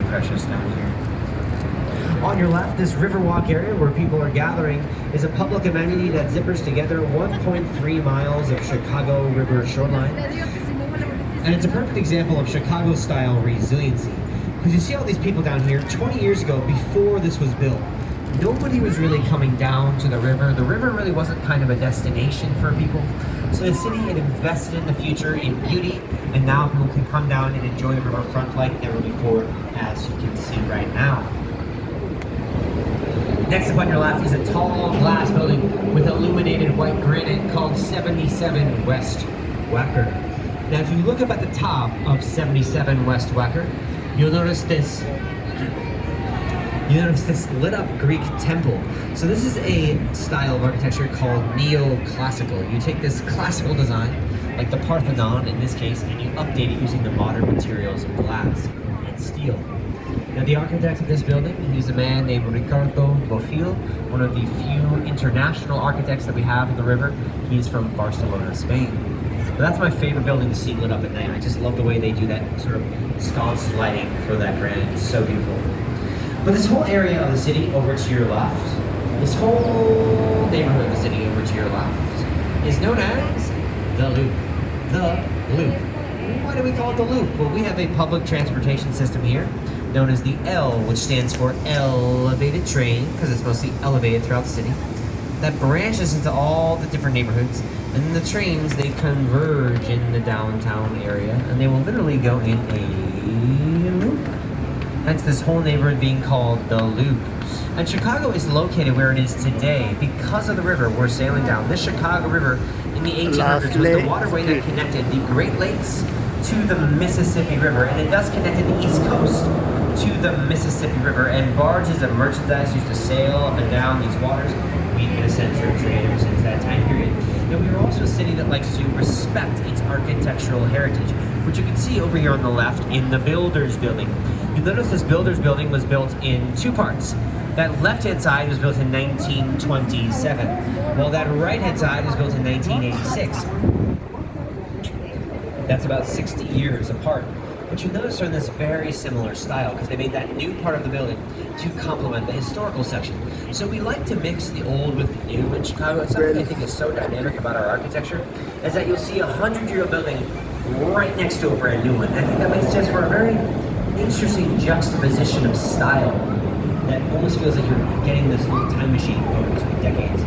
precious down here. On your left, this Riverwalk area where people are gathering is a public amenity that zippers together 1.3 miles of Chicago River shoreline. And it's a perfect example of Chicago-style resiliency. Because you see all these people down here, 20 years ago, before this was built, nobody was really coming down to the river. The river really wasn't kind of a destination for people. So the city had invested in the future in beauty, and now people can come down and enjoy the riverfront like never before, as you can see right now. Next up on your left is a tall glass building with illuminated white granite called 77 West Wacker. Now if you look up at the top of 77 West Wacker, you'll notice this lit up Greek temple. So this is a style of architecture called neoclassical. You take this classical design, like the Parthenon in this case, and you update it using the modern materials of glass and steel. Now the architect of this building, he's a man named Ricardo Bofill, one of the few international architects that we have in the river. He's from Barcelona, Spain. But that's my favorite building to see lit up at night. I just love the way they do that sort of sconce lighting for that granite. It's so beautiful. But this whole area of the city over to your left, this whole neighborhood of the city over to your left, is known as the Loop. The Loop. Why do we call it the Loop? Well, we have a public transportation system here known as the L, which stands for elevated train, because it's mostly elevated throughout the city, that branches into all the different neighborhoods. And then the trains, they converge in the downtown area, and they will literally go in a loop. Hence this whole neighborhood being called the Loop. And Chicago is located where it is today because of the river we're sailing down. This Chicago River in the 1800s was the waterway that connected the Great Lakes to the Mississippi River, and it thus connected the East Coast to the Mississippi River, and barges of merchandise used to sail up and down these waters. We've been a center of trade ever since that time period. And we are also a city that likes to respect its architectural heritage, which you can see over here on the left in the Builders Building. You notice this Builders Building was built in two parts. That left-hand side was built in 1927, while that right-hand side was built in 1986. That's about 60 years apart. But you notice they're in this very similar style because they made that new part of the building to complement the historical section. So we like to mix the old with the new in Chicago. It's something I think is so dynamic about our architecture, is that you'll see a 100-year-old building right next to a brand new one. I think that makes just for a very interesting juxtaposition of style that almost feels like you're getting this little time machine going 2 decades.